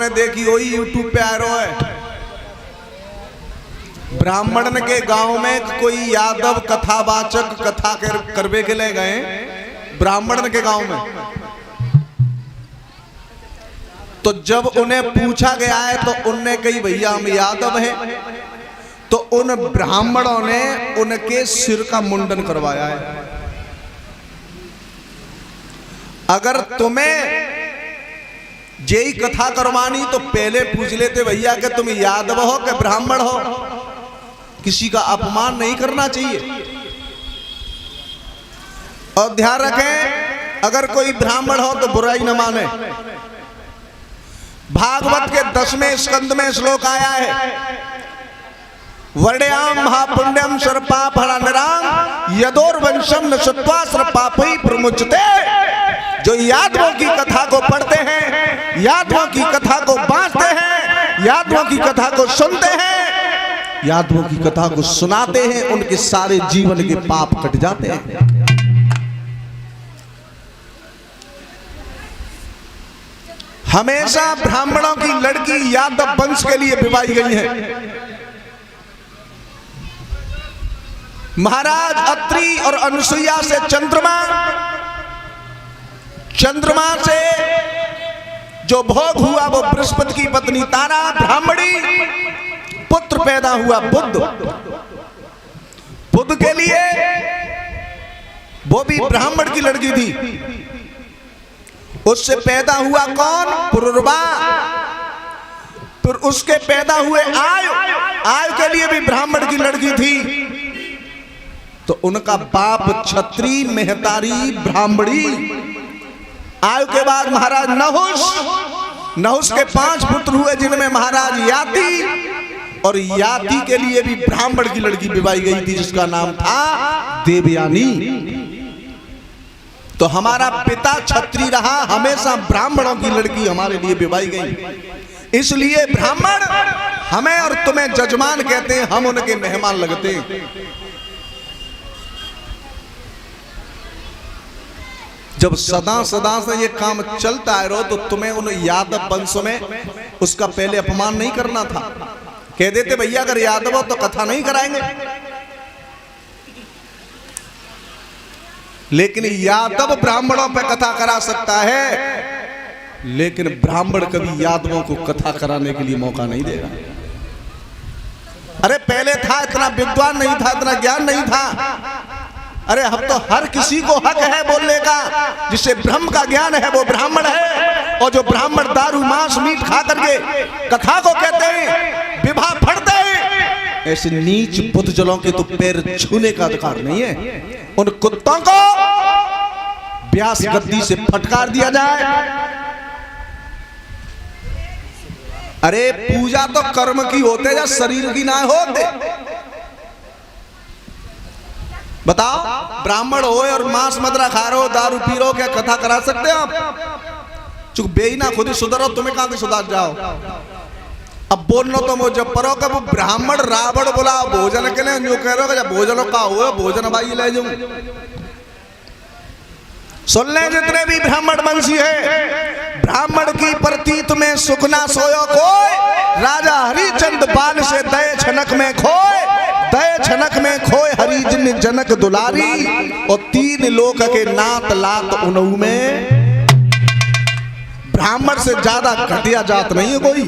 तुमने देखी वही यूट्यूब पे आ रहा है। ब्राह्मण के गांव में कोई यादव कथावाचक कथा करवे के ले गए ब्राह्मण के गांव में। तो जब उन्हें पूछा गया है तो उनने कही भैया हम यादव हैं। तो उन ब्राह्मणों ने उनके सिर का मुंडन करवाया है। अगर तुम्हें जेई कथा करवानी तो पहले पूछ लेते भैया कि तुम यादव हो कि ब्राह्मण हो। किसी का अपमान नहीं करना चाहिए। और ध्यान रखें, अगर कोई ब्राह्मण हो तो बुराई न माने। भागवत के 10वें स्कंद में श्लोक आया है, वर्ण्याम महापुण्यम सर्पाप हरानराम यदोर्वंशम न सत्वा सर्पापी प्रमुचते। जो यादवों की कथा को पढ़ते हैं, यादवों की कथा को बांटते हैं, यादवों की कथा को सुनते हैं, यादवों की कथा को सुनाते हैं, उनके सारे जीवन के पाप कट जाते हैं। हमेशा ब्राह्मणों की लड़की यादव वंश के लिए विवाही गई है। महाराज अत्रि और अनुसुईया से चंद्रमा, चंद्रमा से जो भोग हुआ वो बृहस्पति की पत्नी तारा ब्राह्मणी, पुत्र पैदा हुआ बुध। बुध के लिए वो भी ब्राह्मण की लड़की थी। उससे पैदा हुआ कौन? पुरुरवा। फिर उसके पैदा हुए आयु, आयु के लिए भी ब्राह्मण की लड़की थी। तो उनका बाप क्षत्रिय, मेहतारी, ब्राह्मणी। आयु के बाद महाराज नहुष, नहुष के 5 पुत्र हुए जिनमें महाराज याति, और याति के लिए भी ब्राह्मण की लड़की विवाही गई थी जिसका नाम था देवयानी। तो हमारा पिता क्षत्रिय रहा, हमेशा ब्राह्मणों की लड़की हमारे लिए विवाही गई। इसलिए ब्राह्मण हमें और तुम्हें जजमान कहते हैं, हम उनके मेहमान लगते हैं। जब सदा सदा से ये काम चलता है तो तुम्हें उन यादव वंश में उसका पहले अपमान नहीं करना था। कह देते भैया अगर यादव हो तो कथा नहीं कराएंगे। लेकिन यादव ब्राह्मणों पे कथा करा सकता है, लेकिन ब्राह्मण कभी यादवों को कथा कराने के लिए मौका नहीं देगा। अरे पहले था, इतना विद्वान नहीं था, इतना ज्ञान नहीं था। अरे अब तो हर किसी को हक है बोलने का। जिसे ब्रह्म का ज्ञान है वो ब्राह्मण है, और जो ब्राह्मण दारू मांस मीट खा करके कथा को कहते हैं, विवाह फड़ते हैं, ऐसे नीच बुद्धजलों के तो पैर छूने का अधिकार नहीं है। उन कुत्तों को व्यास गद्दी से फटकार दिया जाए। अरे पूजा तो कर्म की होते या शरीर की ना होते। बताओ, ब्राह्मण हो और मांस मदरा खा रहे हो, दारू पी रहे हो, क्या कथा करा सकते हो आप? चुप बेईना, खुद ही सुधरो, तुम्हें कहां से सुधार जाओ। अब बोलना तो मुझे परो कब ब्राह्मण रावण बोला भोजन के लिए, जो कह रहे हो जब भोजन का हुआ भोजन भाई ले जाऊं। सुन ले जितने भी ब्राह्मण वंशी है, ब्राह्मण की प्रतीत में सुख ना सोयो कोई, राजा हरिचंद बाल से दय छनक में खोए, दय छनक में खोए हरिजन जनक दुलारी, और 3 लोक के नात लात उनहु में। ब्राह्मण से ज्यादा घटिया जात नहीं है कोई।